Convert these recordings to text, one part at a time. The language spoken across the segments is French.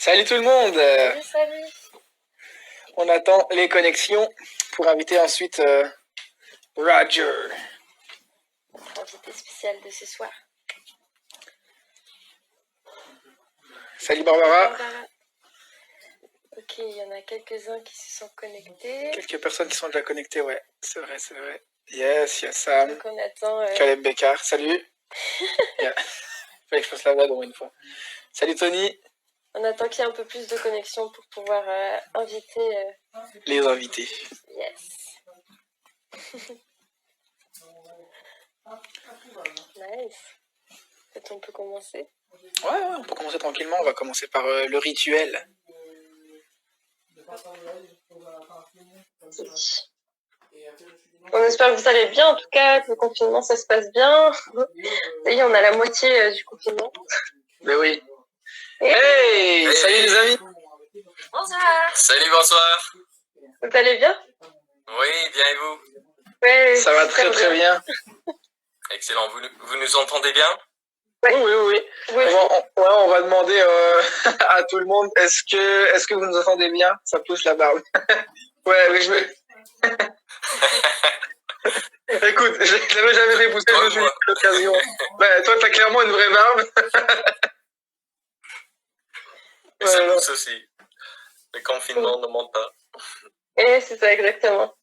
Salut tout le monde. Salut. On attend les connexions pour inviter ensuite Roger. Notre invité spécial de ce soir. Salut Barbara. Ok, il y en a quelques-uns qui se sont connectés. Quelques personnes qui sont déjà connectées, ouais. C'est vrai. Yes, il y a Sam. Donc on attend... Caleb Bécard, salut. Fallait que je fasse la blague au moins une fois. Salut Tony. On attend qu'il y ait un peu plus de connexion pour pouvoir inviter... Les invités. Yes. Nice. Peut-être on peut commencer. Ouais, on peut commencer tranquillement. On va commencer par le rituel. On espère que vous allez bien, en tout cas, que le confinement, ça se passe bien. Ça y est, on a la moitié du confinement. Ben oui. Hey, salut les amis. Bonsoir. Salut, bonsoir. Vous allez bien? Oui, bien et vous? Ouais, ça va très bien. Excellent. Vous nous entendez bien? Oui. On va demander à tout le monde, est-ce que vous nous entendez bien? Ça pousse la barbe. Oui, je veux. Écoute, je l'avais jamais fait pousser, je me suis dit l'occasion. Ben, toi, t'as clairement une vraie barbe. Et ça pousse aussi. Le confinement ne monte pas. Et c'est ça, exactement.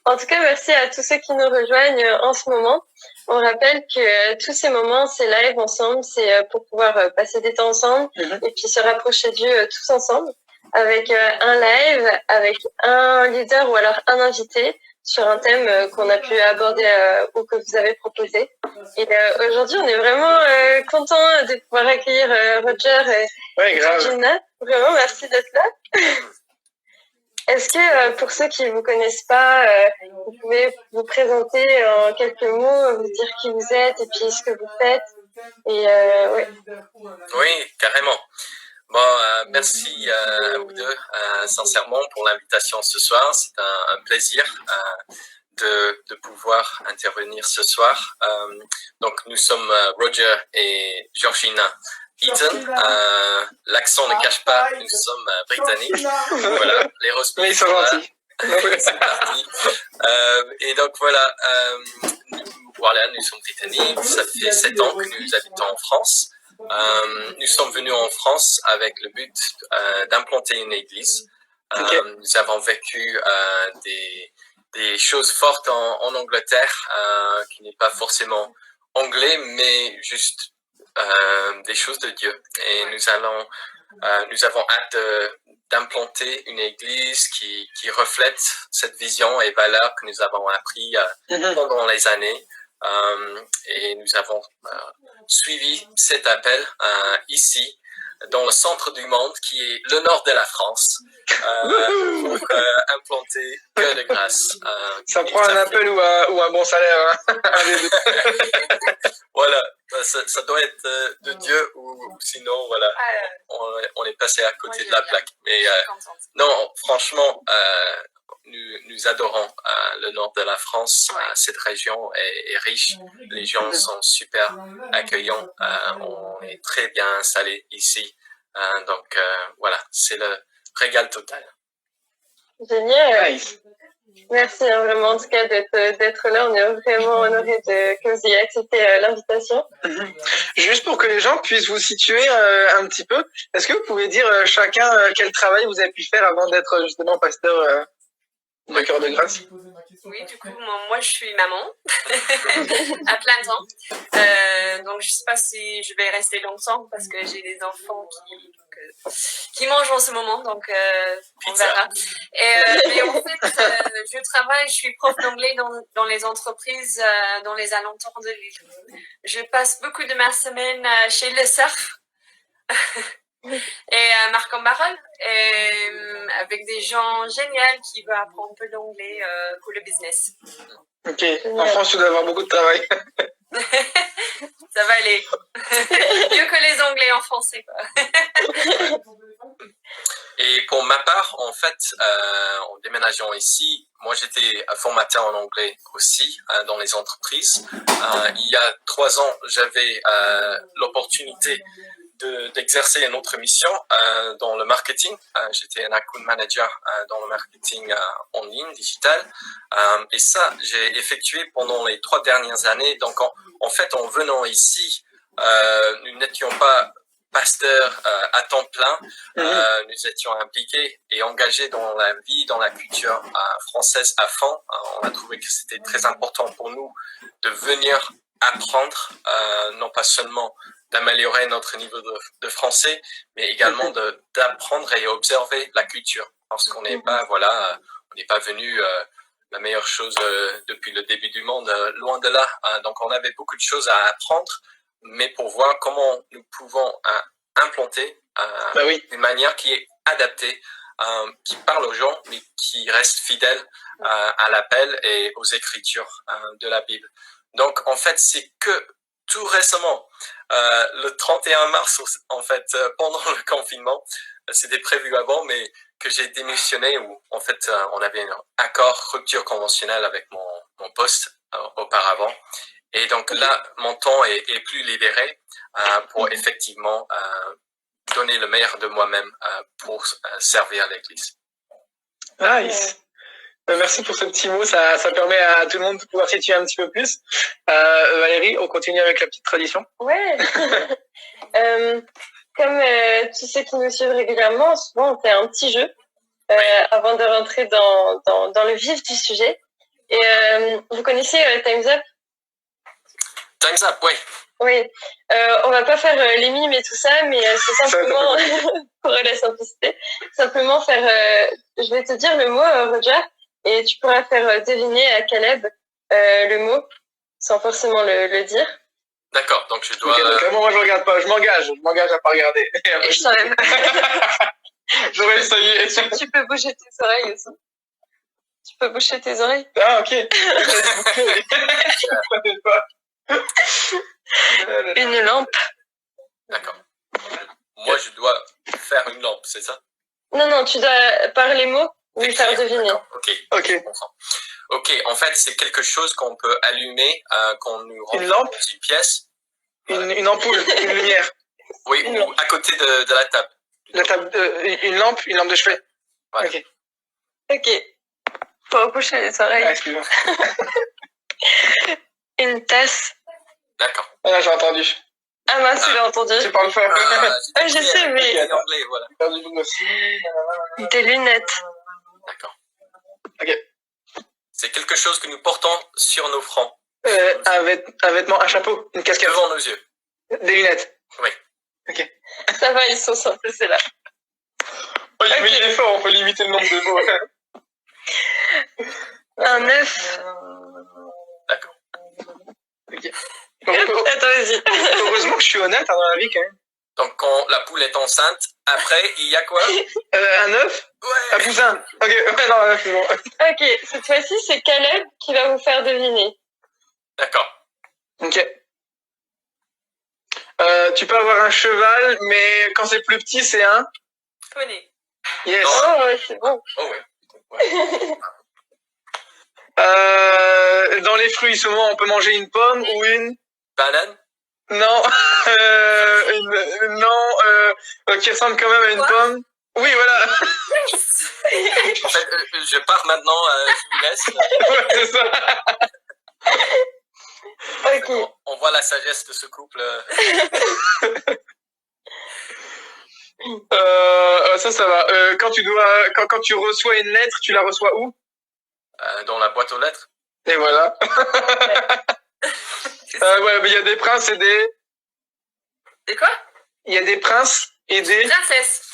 En tout cas, merci à tous ceux qui nous rejoignent en ce moment. On rappelle que tous ces moments, ces lives ensemble, c'est pour pouvoir passer des temps ensemble et puis se rapprocher de Dieu tous ensemble avec un live, avec un leader ou alors un invité sur un thème qu'on a pu aborder ou que vous avez proposé. Et aujourd'hui, on est vraiment content de pouvoir accueillir Roger et Gina. Vraiment, merci d'être là. Est-ce que pour ceux qui ne vous connaissent pas, vous pouvez vous présenter en quelques mots, vous dire qui vous êtes et puis ce que vous faites et ouais. Oui, carrément. Bon, merci à vous deux, sincèrement, pour l'invitation ce soir. C'est un plaisir de pouvoir intervenir ce soir. Donc, nous sommes Roger et Georgina Eaton. L'accent ne cache pas, nous sommes britanniques. Voilà, les Rossby. Ils sont gentils. C'est parti. Et donc voilà, nous sommes britanniques. Ça fait 7 ans que nous habitons en France. Nous sommes venus en France avec le but d'implanter une église. Nous avons vécu des choses fortes en Angleterre, qui n'est pas forcément anglais, mais juste des choses de Dieu. Et nous avons hâte d'implanter une église qui reflète cette vision et valeurs que nous avons appris pendant les années. Et nous avons suivi cet appel ici, dans le centre du monde, qui est le nord de la France, pour implanter Cœur de Grâce. Ça prend un appel ou un bon salaire. Hein. Voilà, ça doit être de Dieu ou sinon, voilà, on est passé à côté de la plaque. Mais non, franchement, nous adorons le nord de la France. Cette région est riche. Les gens sont super accueillants. On est très bien installés ici. Donc, voilà, c'est le régal total. Génial. Nice. Merci vraiment en tout cas d'être là. On est vraiment honorés que vous ayez accepté l'invitation. Juste pour que les gens puissent vous situer un petit peu, est-ce que vous pouvez dire chacun quel travail vous avez pu faire avant d'être justement pasteur de Cœur de Grâce? Oui, du coup, moi je suis maman à plein temps. Donc je ne sais pas si je vais rester longtemps parce que j'ai des enfants qui mangent en ce moment, donc on verra. Mais en fait, je suis prof d'anglais dans les entreprises, dans les alentours de l'île. Je passe beaucoup de ma semaine chez Le Surf. Et Marc-en-Barœul, avec des gens géniaux qui veulent apprendre un peu d'anglais pour le business. Ok, en France, tu dois avoir beaucoup de travail. Ça va aller. Mieux que les Anglais en français, quoi. Et pour ma part, en fait, en déménageant ici, moi j'étais formateur en anglais aussi dans les entreprises. Il y a 3 ans, j'avais l'opportunité d'exercer une autre mission dans le marketing. J'étais un account manager dans le marketing en ligne, digital. Et ça, j'ai effectué pendant les 3 dernières années. Donc, en fait, en venant ici, nous n'étions pas pasteurs à temps plein. Nous étions impliqués et engagés dans la vie, dans la culture française à fond. On a trouvé que c'était très important pour nous de venir apprendre, non pas seulement d'améliorer notre niveau de français, mais également d'apprendre et observer la culture. Parce qu'on n'est pas, voilà, on n'est pas venu la meilleure chose depuis le début du monde, loin de là. Donc, on avait beaucoup de choses à apprendre, mais pour voir comment nous pouvons implanter une manière qui est adaptée, qui parle aux gens, mais qui reste fidèle à l'appel et aux écritures de la Bible. Donc, en fait, c'est que tout récemment, le 31 mars, en fait, pendant le confinement, c'était prévu avant, mais que j'ai démissionné, où en fait, on avait un accord rupture conventionnelle avec mon poste auparavant. Et donc là, mon temps est plus libéré pour effectivement donner le meilleur de moi-même pour servir l'Église. Nice. Merci pour ce petit mot, ça permet à tout le monde de pouvoir situer un petit peu plus. Valérie, on continue avec la petite tradition. Ouais. Comme tous ceux qui nous suivent régulièrement, souvent on fait un petit jeu avant de rentrer dans le vif du sujet. Et vous connaissez Time's Up? Time's Up, oui. Oui. On va pas faire les mimes et tout ça, mais c'est simplement pour la simplicité. Simplement faire. Je vais te dire le mot, Roger. Et tu pourras faire deviner à Caleb le mot, sans forcément le dire. D'accord, donc je dois... Okay, donc, moi je regarde pas, je m'engage à pas regarder. Et je t'enlève. J'aurais essayé. Tu peux bouger tes oreilles aussi. Tu peux boucher tes oreilles. Ah, ok. Une lampe. D'accord. Moi, je dois faire une lampe, c'est ça? Non, tu dois, par les mots, lui faire deviner. Ok. Je comprends. Ok, en fait, c'est quelque chose qu'on peut allumer quand nous rentrons dans une pièce. Une ampoule, une lumière. Oui, ou à côté de la table. La table, une lampe de chevet. Voilà. Ok. Faut boucher les oreilles. Ah, excuse-moi. Une tasse. D'accord. Ah, j'ai entendu. Ah mince, il a entendu. Tu parles fort. Ah, je sais, mais... En anglais, voilà. Des lunettes. D'accord. Ok. C'est quelque chose que nous portons sur nos fronts. Un vêtement, un chapeau, une casquette. Devant nos yeux. Des lunettes. Oui. Ok. Ça va, ils sont simples, c'est là. Oh, mais il est fort, on peut limiter le nombre de mots. Un œuf. D'accord. Ok. Attends, vas-y. Heureusement que je suis honnête dans la vie quand même. Donc, quand la poule est enceinte, après, il y a quoi? Un œuf? Ouais. Un poussin. Ok, ouais, non, c'est bon. Ok, cette fois-ci, c'est Caleb qui va vous faire deviner. D'accord. Ok. Tu peux avoir un cheval, mais quand c'est plus petit, c'est un... Poney. Yes. Oh, ouais, c'est bon. Oh, ouais. Dans les fruits, souvent, on peut manger une pomme ou une... Banane? Non. Qui ressemble quand même à une pomme. Oui, voilà. En fait, je pars maintenant, je vous laisse. Ouais, c'est ça. Ok. On voit la sagesse de ce couple. Ça va. Quand tu reçois une lettre, tu la reçois où? Dans la boîte aux lettres. Et voilà. Ouais, mais il y a des princes et des... Des quoi? Il y a des princes et des... Princesse.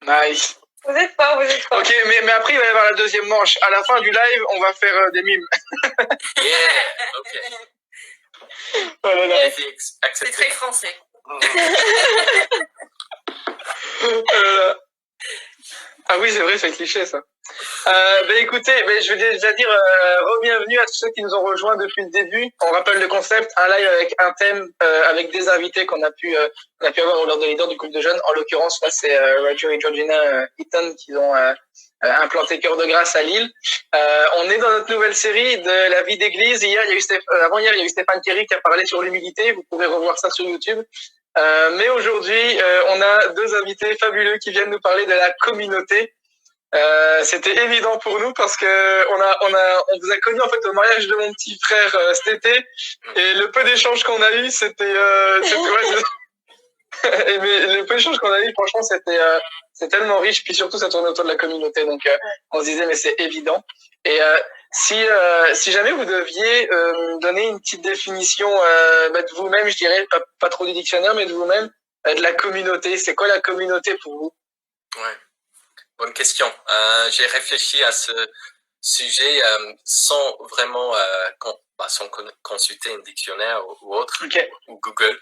Nice. Vous êtes fort, vous êtes fort. Ok, mais après, il va y avoir la deuxième manche. À la fin du live, on va faire des mimes. Yeah. Ok. Voilà, là. C'est C'est accepté. très français. Ah oui, c'est vrai, c'est cliché ça. Écoutez, je vais déjà dire re-bienvenue à tous ceux qui nous ont rejoints depuis le début. On rappelle le concept, un live avec un thème, avec des invités qu'on a pu avoir lors de leader du groupe de jeunes. En l'occurrence, là, c'est Roger et Georgina Eaton qui ont implanté Cœur de Grâce à Lille. On est dans notre nouvelle série de la vie d'église. Avant-hier, il y a eu Stéphane Thierry qui a parlé sur l'humilité. Vous pouvez revoir ça sur YouTube. Mais aujourd'hui, on a deux invités fabuleux qui viennent nous parler de la communauté. C'était évident pour nous parce que on vous a connu en fait au mariage de mon petit frère cet été, et le peu d'échanges qu'on a eu, c'était ouais, et mais le peu d'échanges qu'on a eu, franchement, c'est tellement riche, puis surtout ça tourne autour de la communauté, donc on se disait mais c'est évident. Et si jamais vous deviez donner une petite définition de vous-même, je dirais pas trop du dictionnaire, mais de vous-même, de la communauté, c'est quoi la communauté pour vous? Ouais. Bonne question. J'ai réfléchi à ce sujet sans vraiment sans consulter un dictionnaire ou autre, Okay. ou Google.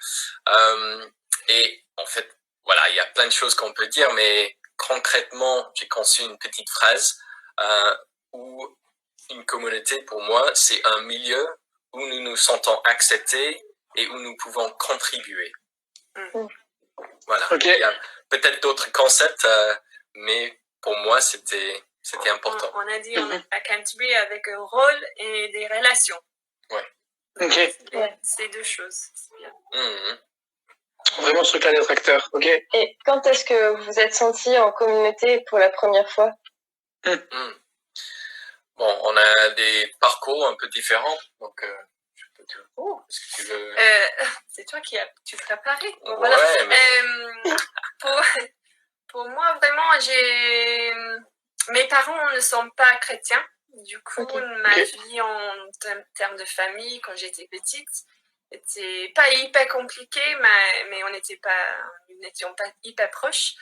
Et en fait, voilà, il y a plein de choses qu'on peut dire, mais concrètement, j'ai conçu une petite phrase où une communauté, pour moi, c'est un milieu où nous nous sentons acceptés et où nous pouvons contribuer. Voilà. Okay. Il y a peut-être d'autres concepts, mais pour moi, c'était important. On a dit à Canterbury avec un rôle et des relations. Ouais. Ok. C'est deux choses. C'est bien. Vraiment ce truc-là d'être acteur, ok. Et quand est-ce que vous vous êtes senti en communauté pour la première fois? Bon, on a des parcours un peu différents, donc je peux te... Est-ce que tu veux... c'est toi qui tu te préparé. Bon, ouais, voilà. mais... pour moi, vraiment, mes parents ne sont pas chrétiens. Du coup, ma vie en termes de famille, quand j'étais petite, était pas hyper compliquée, mais nous n'étions pas hyper proches.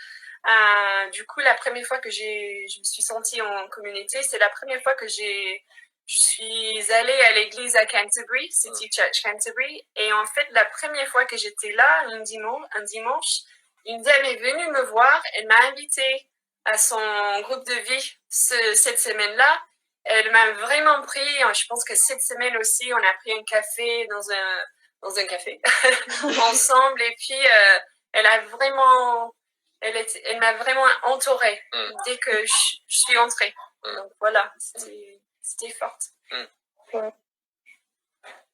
Du coup, la première fois que je me suis sentie en communauté, c'est la première fois que je suis allée à l'église à Canterbury, City Church Canterbury. Et en fait, la première fois que j'étais là, un dimanche, une dame est venue me voir, elle m'a invitée à son groupe de vie cette semaine-là. Elle m'a vraiment pris, je pense que cette semaine aussi, on a pris un café dans un café ensemble. Et puis, elle m'a vraiment entourée dès que je suis entrée. Donc voilà, c'était fort.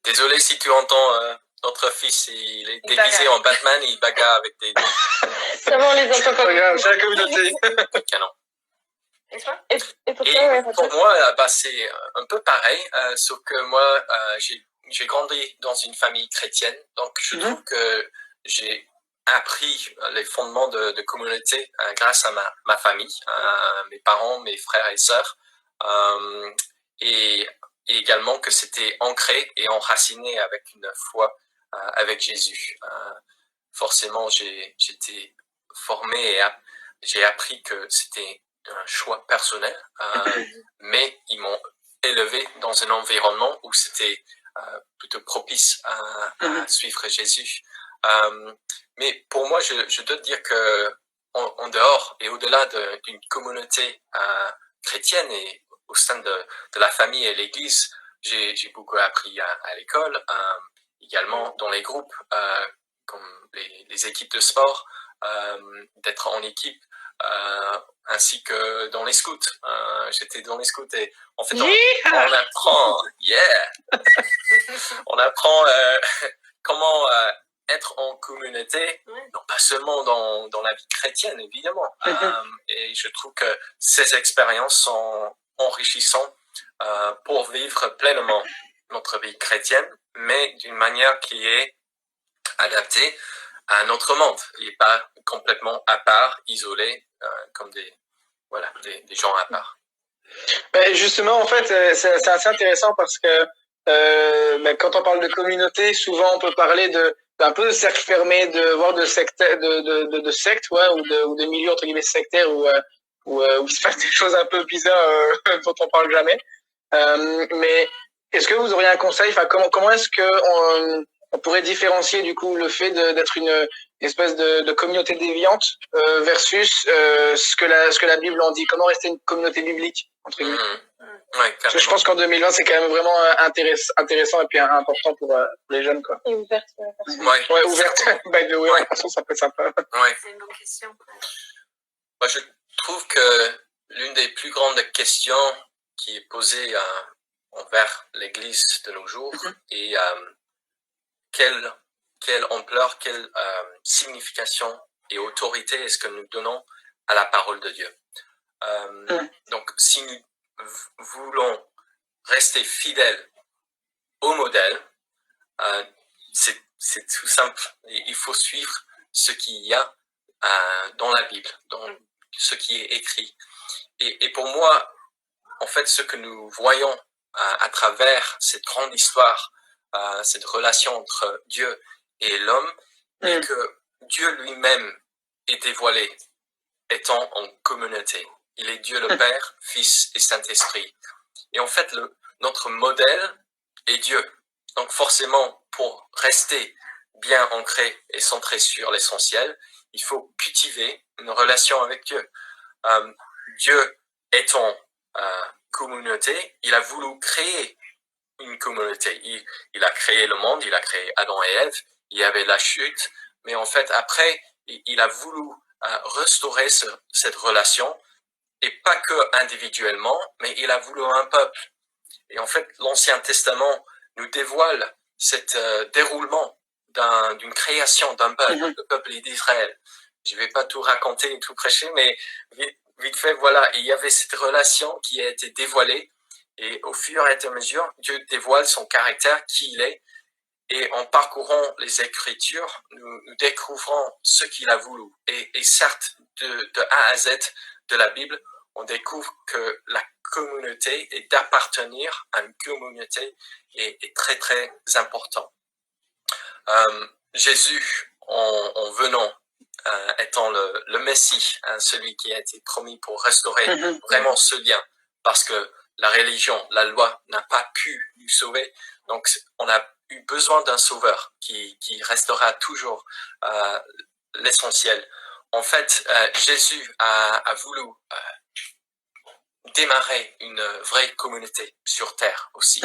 Désolé si tu entends notre fils, il est déguisé en Batman, il bagarre avec des... Ça va, on les entend pas. Regarde, c'est la communauté. Canon. Et toi? Et pour Et toi, pour moi, c'est un peu pareil, sauf que moi, j'ai grandi dans une famille chrétienne, donc je trouve que j'ai appris les fondements de communauté grâce à ma famille, mes parents, mes frères et sœurs, et également que c'était ancré et enraciné avec une foi avec Jésus. Forcément, j'étais formé et j'ai appris que c'était un choix personnel, mais ils m'ont élevé dans un environnement où c'était plutôt propice à suivre Jésus. Mais pour moi, je dois dire que en dehors et au-delà d'une communauté chrétienne et au sein de la famille et l'église, j'ai beaucoup appris à l'école, également dans les groupes, comme les équipes de sport, d'être en équipe, ainsi que dans les scouts. J'étais dans les scouts et en fait on apprend, on apprend comment être en communauté, non pas seulement dans la vie chrétienne évidemment. Et je trouve que ces expériences sont enrichissantes pour vivre pleinement notre vie chrétienne, mais d'une manière qui est adaptée à notre monde et pas complètement à part, isolé, comme des gens à part. Justement, en fait, c'est assez intéressant parce que quand on parle de communauté, souvent on peut parler d'un peu de cercle fermé, voire de secte, de secte, ouais, ou de milieu entre guillemets sectaire, où il se passe des choses un peu bizarres dont on parle jamais. Mais est-ce que vous auriez un conseil? Enfin, comment est-ce que on pourrait différencier du coup le fait d'être une espèce de communauté déviante versus ce que la Bible en dit? Comment rester une communauté biblique entre guillemets? Ouais, parce que je pense qu'en 2020 c'est quand même vraiment intéressant et puis important pour les jeunes, quoi. Et ouverte. Ouais, ouverte. By the way, de toute façon ça peut être sympa. Ouais. C'est une bonne question. Moi, je trouve que l'une des plus grandes questions qui est posée envers l'Église de nos jours est quelle ampleur, quelle signification et autorité est-ce que nous donnons à la parole de Dieu. Donc, si nous voulons rester fidèles au modèle, c'est tout simple. Il faut suivre ce qu'il y a dans la Bible, dans ce qui est écrit. Et pour moi, en fait, ce que nous voyons à travers cette grande histoire, cette relation entre Dieu et l'homme, est que Dieu lui-même est dévoilé étant en communauté. Il est Dieu le Père, Fils et Saint-Esprit. Et en fait, notre modèle est Dieu. Donc forcément, pour rester bien ancré et centré sur l'essentiel, il faut cultiver une relation avec Dieu. Dieu étant communauté, il a voulu créer une communauté. Il a créé le monde, il a créé Adam et Ève, il y avait la chute, mais en fait, après, il a voulu restaurer cette relation, et pas que individuellement, mais il a voulu un peuple. Et en fait, l'Ancien Testament nous dévoile cet déroulement d'une création d'un peuple, le peuple d'Israël. Je vais pas tout raconter et tout prêcher, mais vite fait, voilà, il y avait cette relation qui a été dévoilée, et au fur et à mesure, Dieu dévoile son caractère, qui il est, et en parcourant les Écritures, nous découvrons ce qu'il a voulu. Et certes, de A à Z de la Bible, on découvre que la communauté et d'appartenir à une communauté est très très important. Jésus, en venant, étant le Messie, celui qui a été promis pour restaurer vraiment ce lien, parce que la religion, la loi n'a pas pu nous sauver, donc on a eu besoin d'un sauveur qui restera toujours l'essentiel. En fait, Jésus a voulu démarrer une vraie communauté sur terre aussi.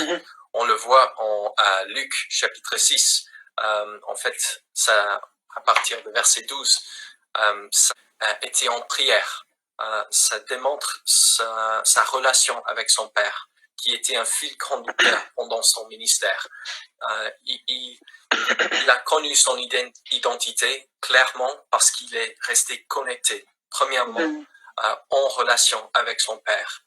On le voit à Luc chapitre 6. En fait, ça, à partir de verset 12, ça était en prière. Ça démontre sa relation avec son Père, qui était un fil conducteur pendant son ministère. Il a connu son identité clairement parce qu'il est resté connecté, premièrement, en relation avec son Père.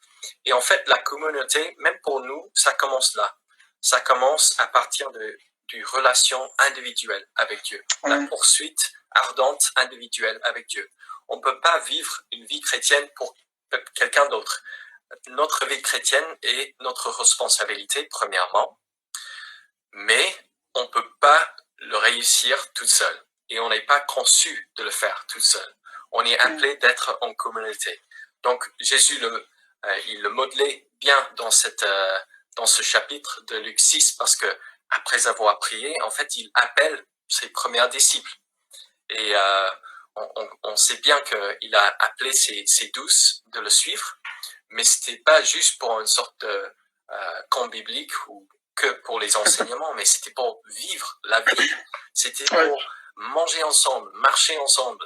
Et en fait, la communauté, même pour nous, ça commence là. Ça commence à partir d'une relation individuelle avec Dieu. La poursuite ardente individuelle avec Dieu. On ne peut pas vivre une vie chrétienne pour quelqu'un d'autre. Notre vie chrétienne est notre responsabilité, premièrement, mais on ne peut pas le réussir tout seul. Et on n'est pas conçu de le faire tout seul. On est appelé d'être en communauté. Donc, Jésus, il le modelait bien dans ce chapitre de Luc 6, parce que après avoir prié, en fait, il appelle ses premiers disciples. Et on sait bien qu'il a appelé ses 12 de le suivre, mais c'était pas juste pour une sorte de camp biblique ou que pour les enseignements, mais c'était pour vivre la vie. C'était pour manger ensemble, marcher ensemble,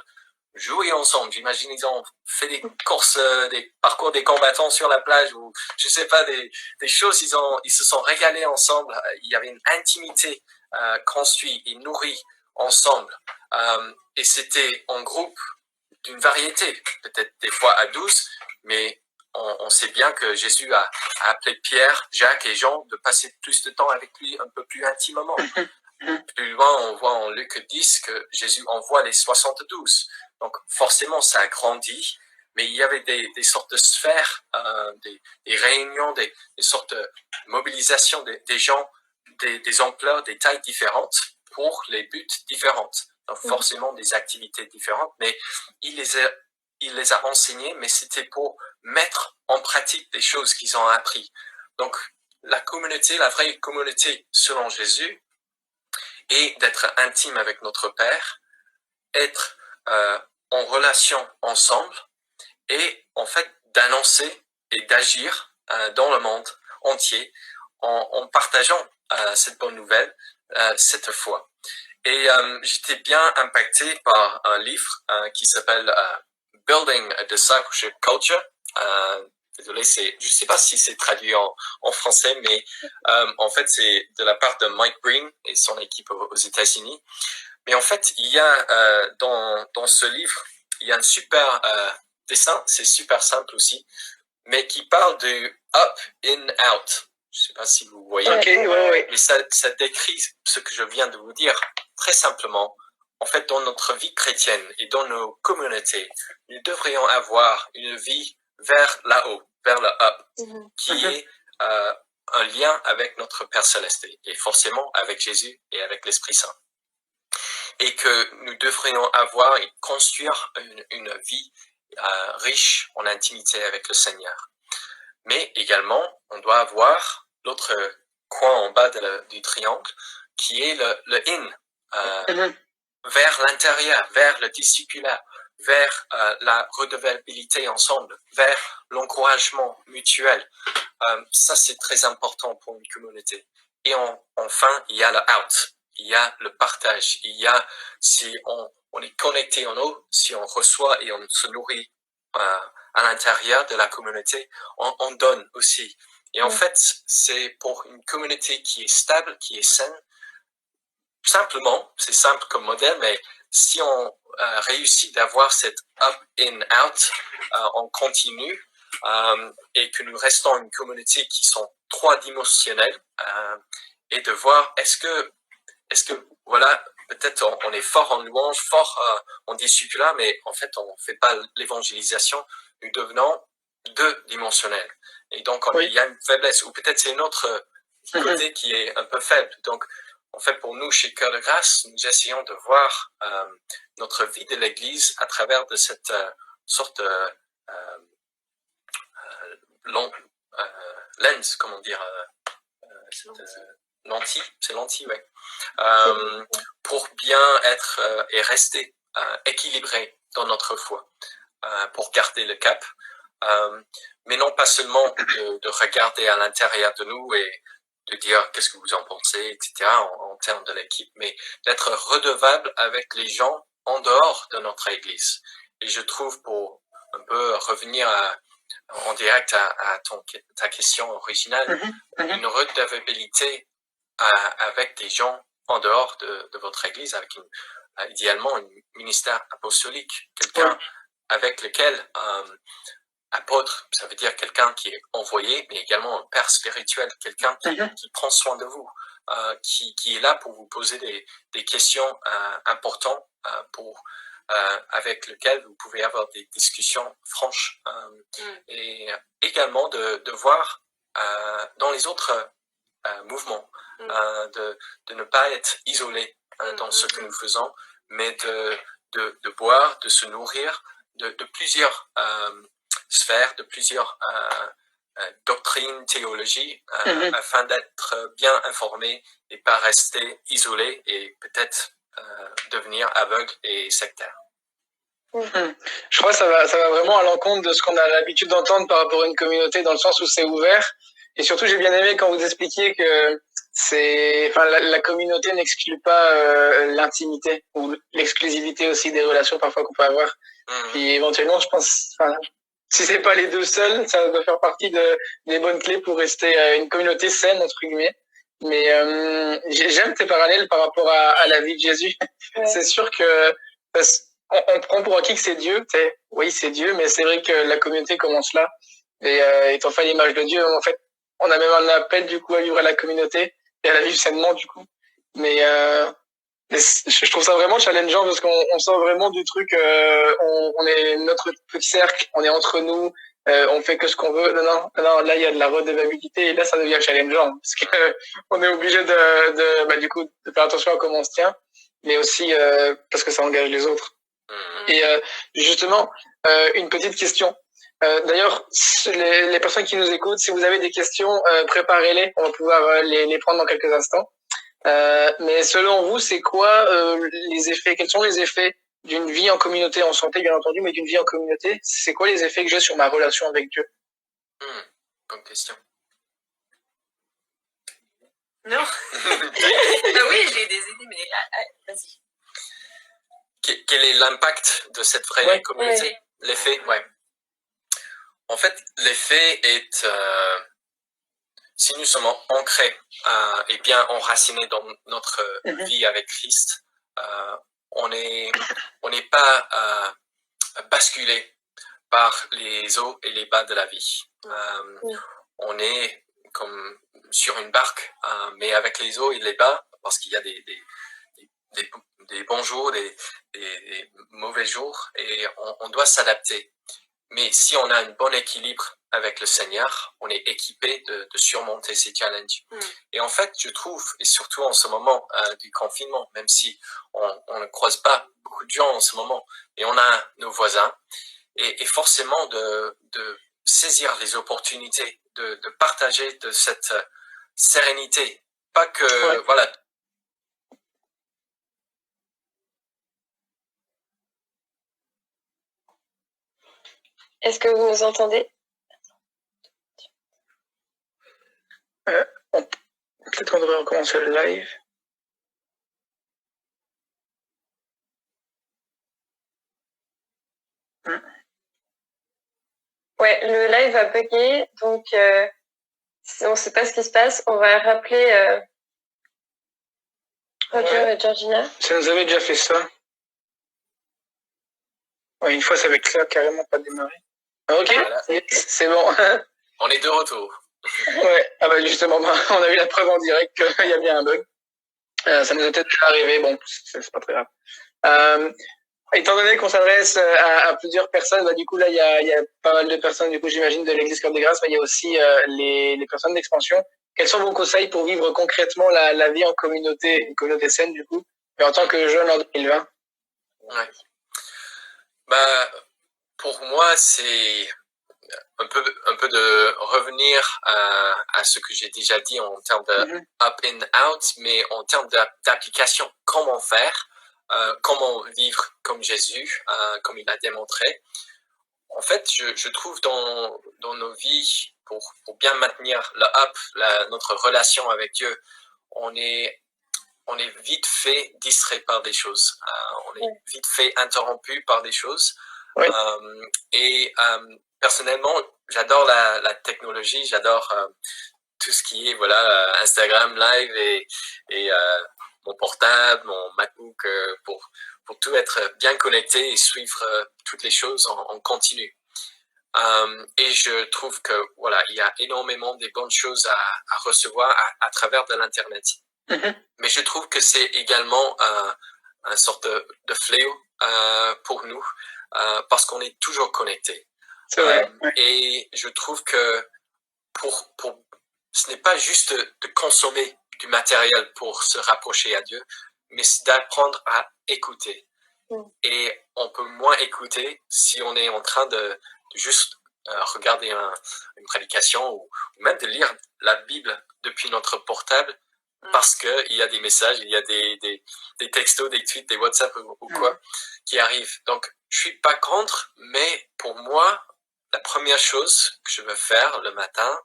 jouer ensemble. J'imagine ils ont fait des courses, des parcours des combattants sur la plage, ou je sais pas, des choses. Ils se sont régalés ensemble. Il y avait une intimité construite et nourrie ensemble. Et c'était en groupe d'une variété, peut-être des fois à 12, mais on sait bien que Jésus a appelé Pierre, Jacques et Jean de passer plus de temps avec lui, un peu plus intimement. Plus loin, on voit en Luc 10 que Jésus envoie les 72. Donc forcément, ça a grandi, mais il y avait des sortes de sphères, des réunions, des sortes de mobilisations des gens, des ampleurs, des tailles différentes pour les buts différents. Donc forcément des activités différentes, mais il les a enseignés, mais c'était pour mettre en pratique des choses qu'ils ont appris. Donc la communauté, la vraie communauté selon Jésus, est d'être intime avec notre Père, être en relation ensemble, et en fait d'annoncer et d'agir dans le monde entier en partageant cette bonne nouvelle cette fois. Et j'étais bien impacté par un livre qui s'appelle Building a Discipleship Culture, désolé, je sais pas si c'est traduit en français, mais en fait, c'est de la part de Mike Breen et son équipe aux États-Unis. Mais en fait, il y a dans ce livre, il y a un super dessin, c'est super simple aussi, mais qui parle du up, in, out. Je sais pas si vous voyez. Ok, ouais. Mais ça décrit ce que je viens de vous dire très simplement. En fait, dans notre vie chrétienne et dans nos communautés, nous devrions avoir une vie vers là-haut, vers le up, qui est un lien avec notre Père Céleste et forcément avec Jésus et avec l'Esprit Saint. Et que nous devrions avoir et construire une vie riche en intimité avec le Seigneur. Mais également, on doit avoir l'autre coin en bas du triangle, qui est le in, vers l'intérieur, vers le discipulaire, vers la redevabilité ensemble, vers l'encouragement mutuel. Ça, c'est très important pour une communauté. Et enfin, il y a le out, il y a le partage, il y a, si on est connecté en eau, si on reçoit et on se nourrit à l'intérieur de la communauté, on donne aussi. Et en fait, c'est pour une communauté qui est stable, qui est saine, simplement, c'est simple comme modèle, mais si on réussit d'avoir cette up, in, out en continu et que nous restons une communauté qui sont trois-dimensionnelle et de voir est-ce que voilà, peut-être on est fort en louange, fort en discipulat, mais en fait on ne fait pas l'évangélisation, nous devenons deux-dimensionnels. Et donc il y a une faiblesse, ou peut-être c'est une autre côté qui est un peu faible. Donc en fait, pour nous, chez Cœur de Grâce, nous essayons de voir notre vie de l'Église à travers de cette sorte de lens, comment dire, lentille, c'est lentille, ouais, pour bien être et rester équilibré dans notre foi, pour garder le cap, mais non pas seulement de regarder à l'intérieur de nous et de dire qu'est-ce que vous en pensez, etc., en termes de l'équipe, mais d'être redevable avec les gens en dehors de notre Église. Et je trouve, pour un peu revenir en direct à ta question originale, une redevabilité avec des gens en dehors de votre Église, avec idéalement un ministère apostolique, quelqu'un avec lequel apôtre, ça veut dire quelqu'un qui est envoyé, mais également un père spirituel, quelqu'un qui prend soin de vous, qui est là pour vous poser des questions importantes avec lequel vous pouvez avoir des discussions franches et également de voir dans les autres mouvements, de ne pas être isolé dans ce que nous faisons, mais de boire, de se nourrir de plusieurs sphères, de plusieurs doctrines, théologies, afin d'être bien informé et pas rester isolé et peut-être devenir aveugle et sectaire. Je crois que ça va vraiment à l'encontre de ce qu'on a l'habitude d'entendre par rapport à une communauté, dans le sens où c'est ouvert. Et surtout, j'ai bien aimé quand vous expliquiez que la communauté n'exclut pas l'intimité ou l'exclusivité aussi des relations parfois qu'on peut avoir. Puis éventuellement, je pense, si c'est pas les deux seuls, ça doit faire partie des bonnes clés pour rester une communauté saine, entre guillemets. Mais j'aime tes parallèles par rapport à la vie de Jésus. C'est sûr que on prend pour acquis que c'est Dieu. Oui, c'est Dieu, mais c'est vrai que la communauté commence là. Et étant fait à l'image de Dieu, en fait, on a même un appel du coup à vivre à la communauté et à la vivre sainement du coup. Mais je trouve ça vraiment challengeant parce qu'on sort vraiment du truc. On est notre petit cercle, on est entre nous, on fait que ce qu'on veut. Non, là il y a de la redevabilité et là ça devient challengeant parce que on est obligé du coup de faire attention à comment on se tient, mais aussi parce que ça engage les autres. Et justement, une petite question. D'ailleurs, les personnes qui nous écoutent, si vous avez des questions, préparez-les. On va pouvoir les prendre dans quelques instants. Mais selon vous, c'est quoi les effets? Quels sont les effets d'une vie en communauté, en santé bien entendu, mais d'une vie en communauté? C'est quoi les effets que j'ai sur ma relation avec Dieu? Bonne question. Non. Oui, j'ai des idées, mais vas-y. Quel est l'impact de cette vraie communauté? L'effet, ouais. En fait, l'effet est, si nous sommes ancrés et bien enracinés dans notre vie avec Christ, on n'est pas basculé par les hauts et les bas de la vie. On est comme sur une barque, mais avec les hauts et les bas, parce qu'il y a des bons jours, des mauvais jours, et on doit s'adapter. Mais si on a un bon équilibre avec le Seigneur, on est équipé de surmonter ces challenges. Et en fait, je trouve, et surtout en ce moment du confinement, même si on ne croise pas beaucoup de gens en ce moment, et on a nos voisins, et forcément de saisir les opportunités, de partager de cette sérénité. Pas que, voilà. Est-ce que vous nous entendez? Peut-être qu'on devrait recommencer le live. Ouais, le live a bugué, donc on ne sait pas ce qui se passe. On va rappeler Roger et Georgina. Ça nous avait déjà fait ça. Ouais, une fois, ça avait carrément pas démarré. Ok, voilà. C'est bon. On est de retour. Ouais, ah bah justement, on a eu la preuve en direct qu'il y a bien un bug. Ça nous est peut-être déjà arrivé, bon, c'est pas très grave. Étant donné qu'on s'adresse à plusieurs personnes, bah, du coup, là, il y a pas mal de personnes, du coup, j'imagine, de l'Église Cœur des Grâces, mais il y a aussi les personnes d'expansion. Quels sont vos conseils pour vivre concrètement la vie en communauté, une communauté saine, du coup, mais en tant que jeune en 2020? Ouais. Bah, pour moi, c'est un peu de revenir à ce que j'ai déjà dit en termes de up and out, mais en termes d'application. Comment faire, comment vivre comme Jésus, comme il a démontré. En fait, je trouve dans nos vies, pour bien maintenir le up, notre relation avec Dieu, on est vite fait distrait par des choses. On est vite fait interrompu par des choses. Personnellement, j'adore la technologie, j'adore tout ce qui est Instagram Live et mon portable, mon MacBook pour tout être bien connecté et suivre toutes les choses en continu. Et je trouve que il y a énormément de bonnes choses à recevoir à travers de l'internet. Mais je trouve que c'est également une sorte de fléau pour nous parce qu'on est toujours connecté. C'est vrai. Et je trouve que ce n'est pas juste de consommer du matériel pour se rapprocher à Dieu, mais c'est d'apprendre à écouter. Et on peut moins écouter si on est en train de juste regarder une prédication ou même de lire la Bible depuis notre portable parce qu'il y a des messages, il y a des textos, des tweets, des WhatsApp ou quoi qui arrivent. Donc, je suis pas contre, mais pour moi, la première chose que je veux faire le matin,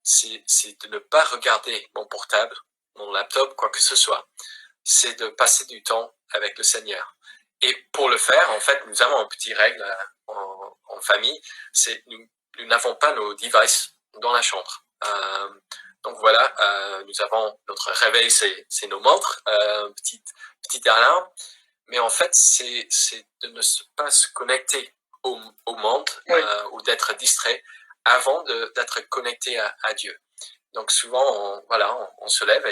c'est de ne pas regarder mon portable, mon laptop, quoi que ce soit. C'est de passer du temps avec le Seigneur. Et pour le faire, en fait, nous avons une petite règle en famille, c'est nous n'avons pas nos devices dans la chambre. Donc voilà, nous avons notre réveil, c'est nos montres, petite alarme. Mais en fait, c'est de ne pas se connecter au monde ou d'être distrait avant d'être connecté à Dieu. Donc souvent, on se lève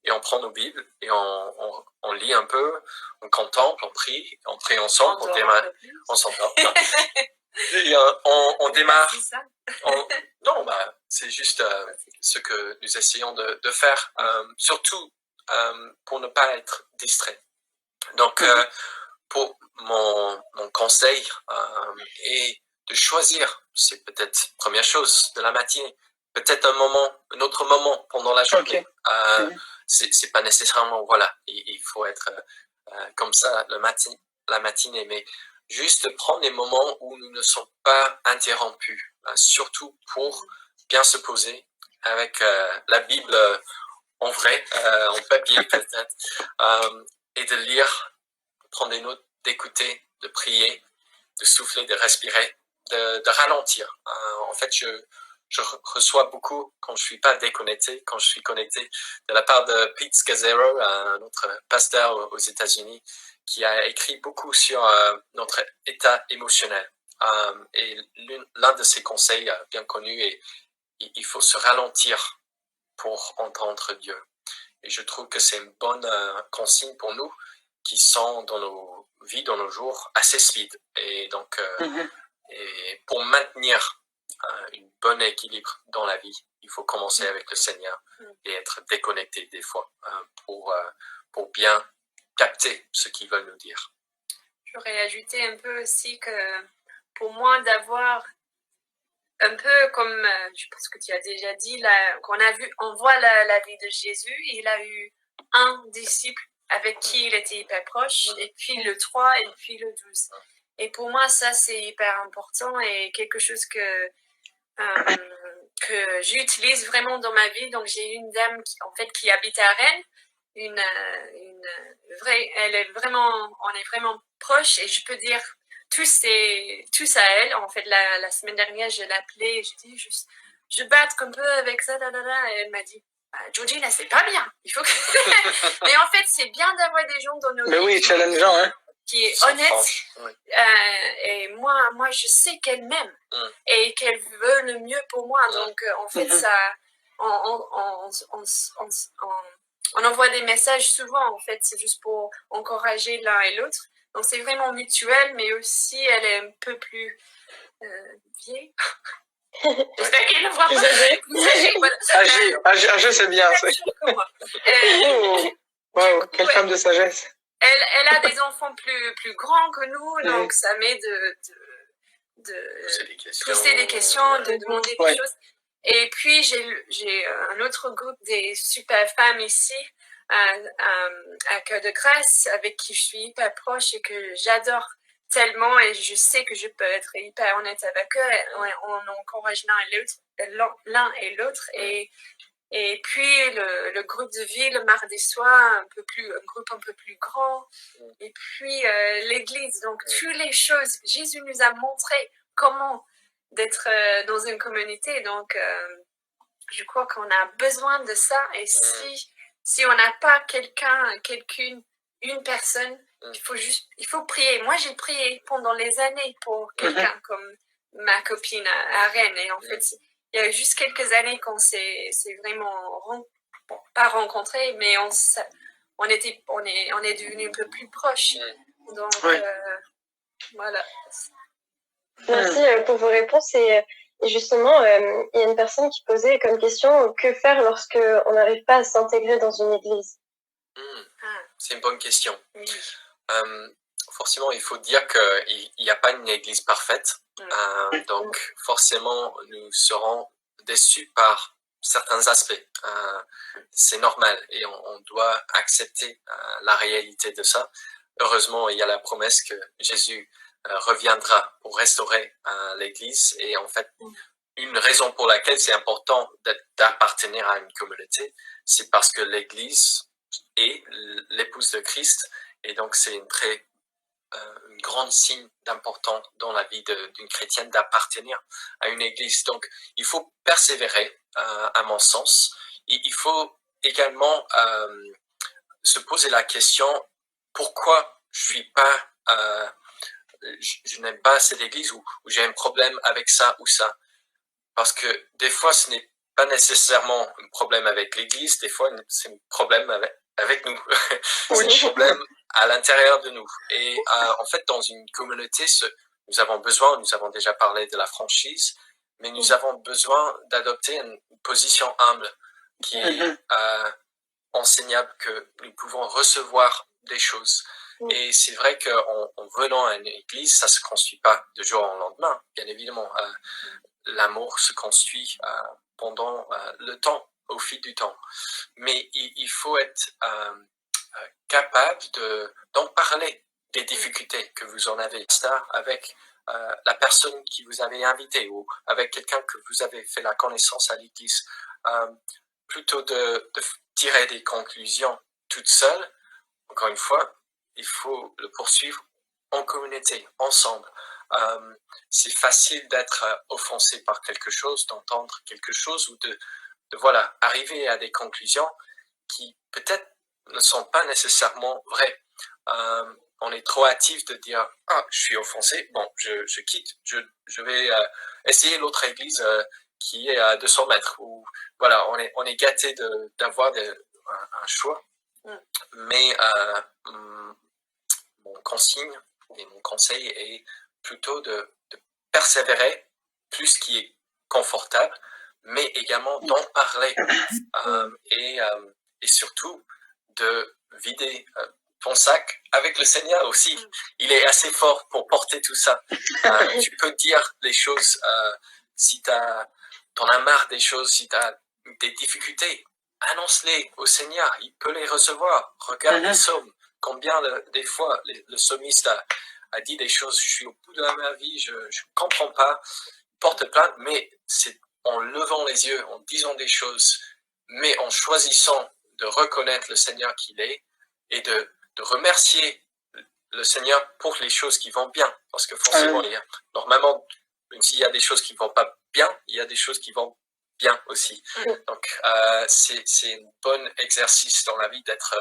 et on prend nos Bibles et on lit un peu, on contemple, on prie ensemble, on démarre, on s'endort. Et on démarre. Non, c'est juste ce que nous essayons de faire, surtout pour ne pas être distrait. Donc, pour mon conseil est de choisir, c'est peut-être première chose de la matinée, peut-être un autre moment pendant la journée. C'est pas nécessairement, il faut être comme ça la matinée, mais juste prendre des moments où nous ne sommes pas interrompus, surtout pour bien se poser avec la Bible en vrai, en papier peut-être, et de lire, prendre des notes, d'écouter, de prier, de souffler, de respirer, de ralentir. En fait, je reçois beaucoup quand je suis pas déconnecté, quand je suis connecté, de la part de Pete Scazzero, un autre pasteur aux États-Unis, qui a écrit beaucoup sur notre état émotionnel. Et l'un de ses conseils bien connus est il faut se ralentir pour entendre Dieu. Et je trouve que c'est une bonne consigne pour nous qui sont dans nos vies, dans nos jours, assez speed. Et donc, et pour maintenir un bon équilibre dans la vie, il faut commencer avec le Seigneur et être déconnecté des fois pour bien capter ce qu'il veut nous dire. J'aurais ajouté un peu aussi que pour moi d'avoir un peu comme, je pense que tu as déjà dit, là, on voit la vie de Jésus, il a eu un disciple avec qui il était hyper proche, et puis le 3, et puis le 12. Et pour moi, ça, c'est hyper important et quelque chose que j'utilise vraiment dans ma vie. Donc, j'ai une dame qui habite à Rennes, elle est vraiment, on est vraiment proches et je peux dire tous à elle. En fait, la semaine dernière, je l'appelais et je dis juste, je batte un peu avec ça, et elle m'a dit, Georgina, c'est pas bien. Il faut que... Mais en fait, c'est bien d'avoir des gens dans nos vies. Mais oui, challengeant, hein. Qui est honnête. Oui. Et moi, je sais qu'elle m'aime et qu'elle veut le mieux pour moi. Donc, en fait, ça, on envoie des messages souvent. En fait, c'est juste pour encourager l'un et l'autre. Donc, c'est vraiment mutuel, mais aussi, elle est un peu plus vieille. J'espère qu'elle ne voit pas. Âgée, c'est bien. Wow, quelle femme de sagesse. Elle a des enfants plus grands que nous, donc ça m'aide de pousser des questions, de demander des choses. Et puis, j'ai un autre groupe des super femmes ici, à Cœur de Grâce, avec qui je suis hyper proche et que j'adore tellement. Et je sais que je peux être hyper honnête avec eux. On encourage l'un et l'autre. Et puis, le groupe de vie, le mardi soir, un groupe un peu plus grand. Et puis, l'église. Donc, toutes les choses. Jésus nous a montré comment d'être dans une communauté. Donc, je crois qu'on a besoin de ça. Et si on n'a pas une personne, il faut prier. Moi, j'ai prié pendant les années pour quelqu'un comme ma copine à Rennes. Et en fait, il y a juste quelques années qu'on s'est vraiment pas rencontrés, mais on est devenus un peu plus proches. Donc, voilà. Merci pour vos réponses. Et justement, il y a une personne qui posait comme question que faire lorsque on n'arrive pas à s'intégrer dans une église. C'est une bonne question. Oui. Forcément, il faut dire qu'il n'y a pas une église parfaite. Donc, forcément, nous serons déçus par certains aspects. C'est normal et on doit accepter la réalité de ça. Heureusement, il y a la promesse que Jésus reviendra pour restaurer l'église. Et en fait, une raison pour laquelle c'est important d'appartenir à une communauté, c'est parce que l'église est l'épouse de Christ. Et donc, c'est une grande signe d'important dans la vie d'une chrétienne d'appartenir à une église. Donc, il faut persévérer, à mon sens. Il faut également se poser la question, pourquoi je n'aime pas cette église ou j'ai un problème avec ça ou ça. Parce que des fois, ce n'est pas nécessairement un problème avec l'église, des fois, c'est un problème avec nous. C'est un problème à l'intérieur de nous. Et en fait, dans une communauté, nous avons déjà parlé de la franchise, mais nous avons besoin d'adopter une position humble qui est enseignable, que nous pouvons recevoir des choses. Et c'est vrai qu'en venant à une église, ça se construit pas de jour au lendemain, bien évidemment. L'amour se construit pendant le temps, au fil du temps. Mais il faut être capable d'en parler des difficultés que vous en avez, avec la personne qui vous avez invité ou avec quelqu'un que vous avez fait la connaissance à l'église. Plutôt de tirer des conclusions toute seule, encore une fois, il faut le poursuivre en communauté, ensemble, c'est facile d'être offensé par quelque chose, d'entendre quelque chose ou de voilà, arriver à des conclusions qui peut-être ne sont pas nécessairement vraies. On est trop hâtif de dire « Ah, je suis offensé, bon, je quitte, je vais essayer l'autre église qui est à 200 mètres. » Ou voilà, on est gâté d'avoir un choix. Mais mon consigne et mon conseil est plutôt de persévérer plus qui est confortable, mais également d'en parler et surtout de vider ton sac avec le Seigneur aussi. Il est assez fort pour porter tout ça. Tu peux dire les choses si t'en as marre des choses, si t'as des difficultés, annonce-les au Seigneur. Il peut les recevoir. Regarde les psaumes. Combien des fois le psalmiste a dit des choses, je suis au bout de ma vie, je ne comprends pas, porte plainte, mais c'est en levant les yeux, en disant des choses, mais en choisissant de reconnaître le Seigneur qu'il est et de remercier le Seigneur pour les choses qui vont bien. Parce que forcément, normalement, même s'il y a des choses qui ne vont pas bien, il y a des choses qui vont bien aussi. Donc, c'est un bon exercice dans la vie d'être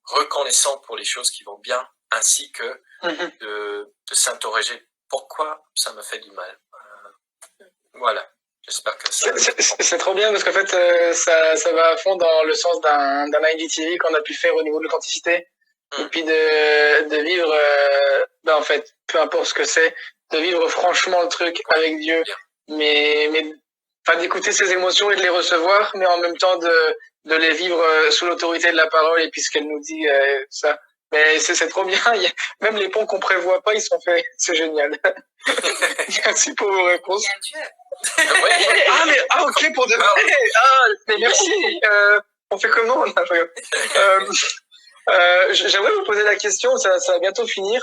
reconnaissant pour les choses qui vont bien, ainsi que de s'interroger pourquoi ça me fait du mal. Voilà. J'espère que ça... C'est trop bien parce qu'en fait, ça va à fond dans le sens d'un IGTV qu'on a pu faire au niveau de l'authenticité. Et puis de vivre, en fait, peu importe ce que c'est, de vivre franchement le truc avec Dieu. Mais enfin, d'écouter ses émotions et de les recevoir, mais en même temps de les vivre sous l'autorité de la parole et puis ce qu'elle nous dit, ça. Mais c'est trop bien. Même les ponts qu'on prévoit pas, ils sont faits. C'est génial. Merci pour vos réponses. Ok, pour de vrai. Mais merci. On fait comment? J'aimerais vous poser la question, ça va bientôt finir,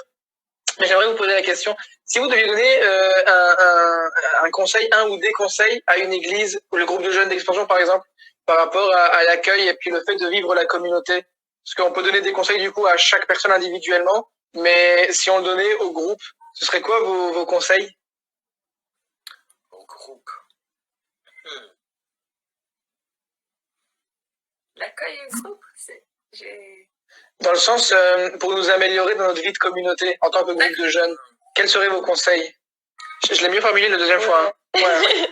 mais j'aimerais vous poser la question. Si vous deviez donner un conseil, un ou des conseils à une église, ou le groupe de jeunes d'expansion par exemple, par rapport à l'accueil et puis le fait de vivre la communauté, parce qu'on peut donner des conseils du coup à chaque personne individuellement, mais si on le donnait au groupe, ce serait quoi vos conseils? Au groupe. L'accueil au groupe, dans le sens, pour nous améliorer dans notre vie de communauté, en tant que groupe de jeunes, quels seraient vos conseils? Je l'ai mieux formulé la deuxième fois. Hein. Ouais.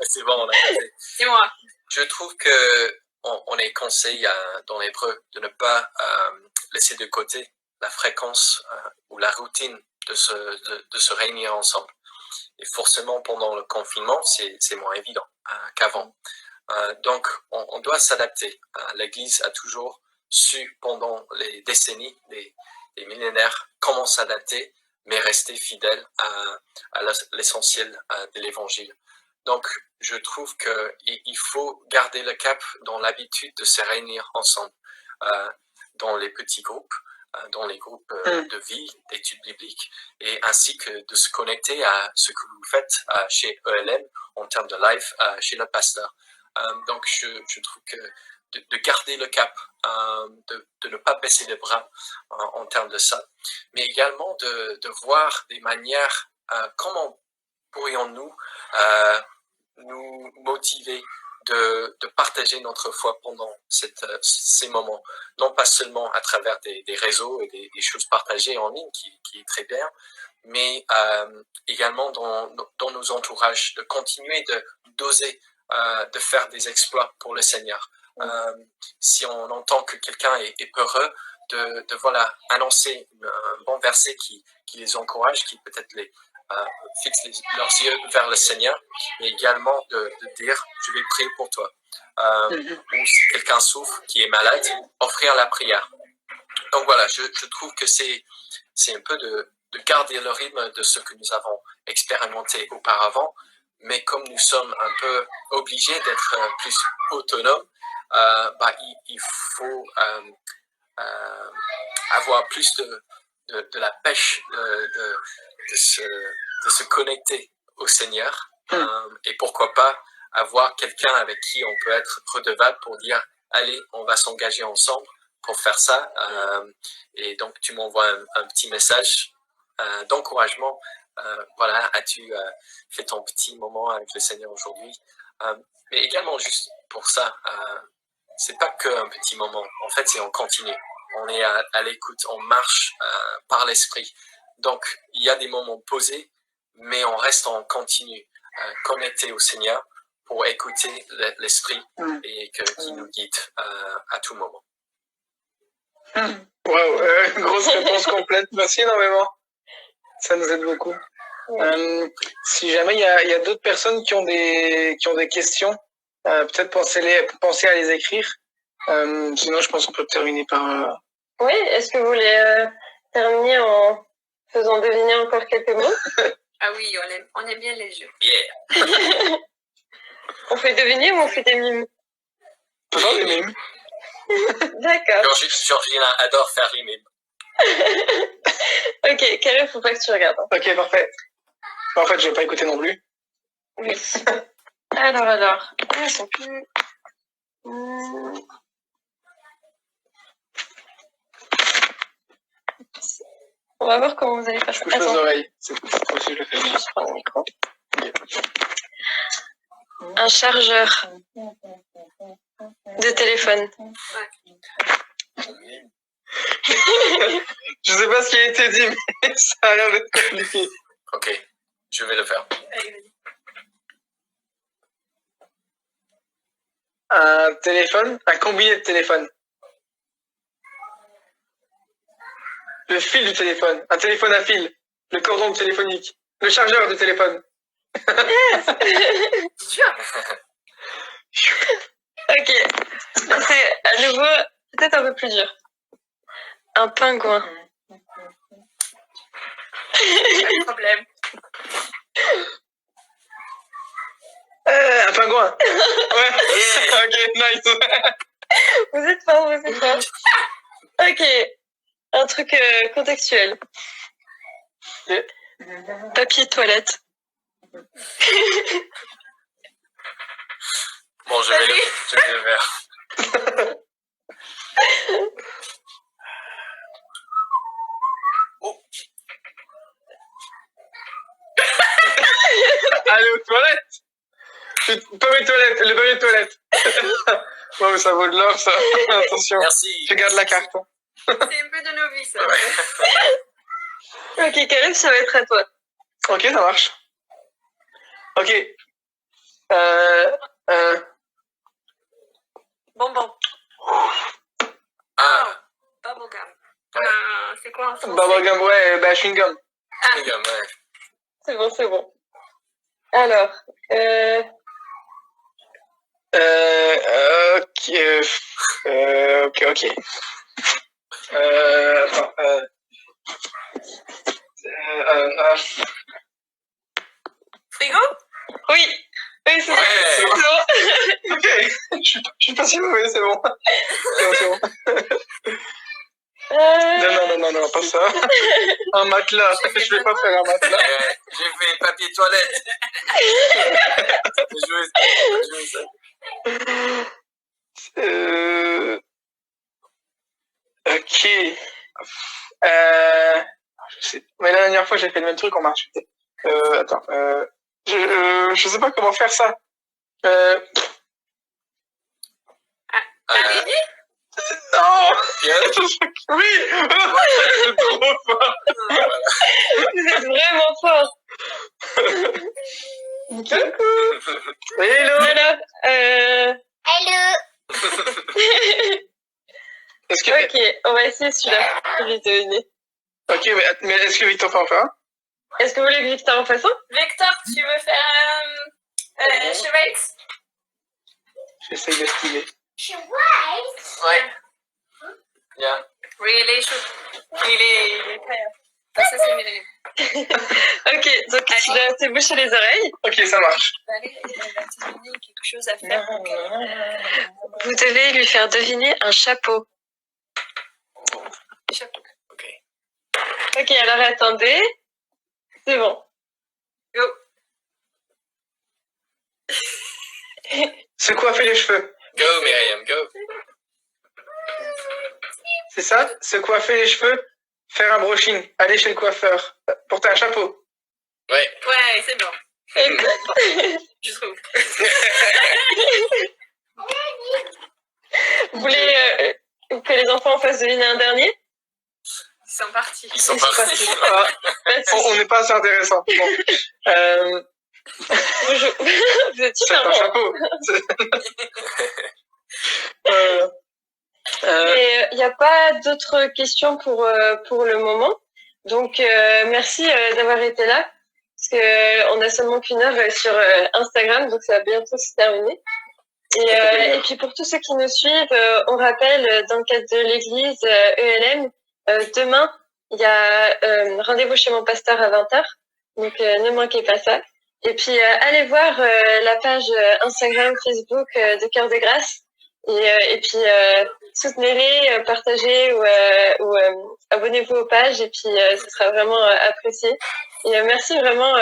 C'est bon, on a compris. C'est moi. Je trouve que on est conseillé dans l'hébreu de ne pas laisser de côté la fréquence ou la routine de se réunir ensemble. Et forcément, pendant le confinement, c'est moins évident qu'avant. Donc, on doit s'adapter. L'Église a toujours su, pendant les décennies, les millénaires, comment s'adapter, mais rester fidèle à l'essentiel de l'Évangile. Donc, je trouve qu'il faut garder le cap dans l'habitude de se réunir ensemble, dans les petits groupes, dans les groupes de vie, d'études bibliques, et ainsi que de se connecter à ce que vous faites chez ELM en termes de live chez le pasteur. Donc, je trouve que de garder le cap, de ne pas baisser les bras en termes de ça, mais également de voir des manières, comment pourrions-nous nous motiver de partager notre foi pendant ces moments, non pas seulement à travers des réseaux et des choses partagées en ligne, qui est très bien, mais également dans nos entourages, de continuer d'oser de faire des exploits pour le Seigneur. Si on entend que quelqu'un est peureux, de voilà, annoncer un bon verset qui les encourage, qui peut-être les fixe leurs yeux vers le Seigneur, mais également de dire je vais prier pour toi. Ou si quelqu'un souffre, qui est malade, offrir la prière. Donc voilà, je trouve que c'est un peu de garder le rythme de ce que nous avons expérimenté auparavant, mais comme nous sommes un peu obligés d'être plus autonomes, il faut avoir plus de la pêche, de se connecter au Seigneur, et pourquoi pas avoir quelqu'un avec qui on peut être redevable pour dire allez, on va s'engager ensemble pour faire ça, et donc tu m'envoies un petit message d'encouragement voilà, as-tu fait ton petit moment avec le Seigneur aujourd'hui? Mais également, juste pour ça, c'est pas qu'un petit moment. En fait, c'est on continue. On est à l'écoute, on marche par l'esprit. Donc, il y a des moments posés, mais on reste en continu, connecté au Seigneur pour écouter l'esprit et qu'il nous guide à tout moment. Wow, grosse réponse complète. Merci énormément. Ça nous aide beaucoup. Si jamais il y a d'autres personnes qui ont des questions, peut-être pensez à les écrire. Sinon, je pense qu'on peut terminer par. Oui, est-ce que vous voulez terminer en faisant deviner encore quelques mots? Ah oui, on aime bien les jeux. Yeah. On fait deviner ou on fait des mimes? On peut faire des mimes. D'accord. Georgina adore faire les mimes. Ok, Karim, faut pas que tu regardes. Ok, parfait. En fait, je vais pas écouter non plus. Oui. Alors. Ah, ils sont plus... On va voir comment vous allez faire ça. Je couche les oreilles. C'est aussi, je le fais. Je prends le micro. Un chargeur de téléphone. Je sais pas ce qui a été dit, mais ça a l'air d'être compliqué. Ok, je vais le faire. Un téléphone, un combiné de téléphone. Le fil du téléphone, un téléphone à fil, le cordon téléphonique, le chargeur du téléphone. Ok, c'est à nouveau peut-être un peu plus dur. Un pingouin. Pas de problème. Un pingouin. Ouais. Ok, nice. Vous êtes fort. Ok, un truc contextuel. Ok. Papier toilette. Bon, je vais le faire. Oh. Allez aux toilettes. Le papier de toilette. Ouais, ça vaut de l'or, ça. Attention. Merci. Je garde la carte. C'est un peu de novice. Hein. Ouais. Ok, Karim, ça va être à toi. Ok, ça marche. Ok. Bonbon. Ah, Bubblegum. Ouais. C'est quoi en français? Bubblegum, ouais, bah, chewing-gum. chewing-gum, ouais. C'est bon. Alors, ok. Attends, Frigo? oui, c'est ça. Ouais. C'est bon. Ok, je suis pas si mauvais, c'est bon. C'est bon. Non, pas ça. Un matelas, je vais pas faire un matelas. J'ai fait papier toilette. Je joué ça. Ok. Je sais. Mais la dernière fois, j'ai fait le même truc, on m'a insulté. Attends. Je sais pas comment faire ça. Non. Oui. C'est trop fort. Vous êtes vraiment fort. Hello. Alors, Hello. Est-ce que... ok, on va essayer celui-là. Je vais deviner. Ok, mais est-ce que Victor peut en faire un? Est-ce que vous voulez que Victor en fasse un? Victor, tu veux faire charades? J'essaye d'estimer. Ouais. Yeah. Really? Il est prêt. Ça, c'est mieux. Ok, donc il a ses bouches et les oreilles. Ok, ça marche. Allez, il va te donner quelque chose à faire. Vous devez lui faire deviner un chapeau. Chapeau. Ok. Ok, alors attendez. C'est bon. Go. Se coiffer les cheveux. Go, Myriam, go. C'est ça? Se coiffer les cheveux, faire un brushing, aller chez le coiffeur, porter un chapeau. Ouais. Ouais, c'est bon. Exact. Je trouve. Vous voulez que les enfants fassent deviner un dernier? Ils sont partis. Ils sont Ils sont partis. Ah, Pas de souci. on n'est pas assez intéressant. Bon. Vous êtes C'est super un bon. chapeau. Euh, Mais il n'y a pas d'autres questions pour le moment. Donc, merci d'avoir été là. Parce que on a seulement qu'une heure sur Instagram, donc ça va bientôt se terminer. Et puis pour tous ceux qui nous suivent, on rappelle dans le cadre de l'église ELM, demain, il y a rendez-vous chez mon pasteur à 20h. Donc ne manquez pas ça. Et puis allez voir la page Instagram, Facebook de Cœur de Grâce. Et puis soutenez-les, partagez ou abonnez-vous aux pages. Et puis ce sera vraiment apprécié. Et merci vraiment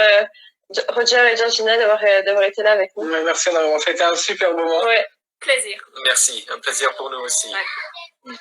Roger et Georgina d'avoir été là avec nous. merci énormément. C'était un super moment. Ouais. Plaisir. Merci, un plaisir pour nous aussi. Ouais.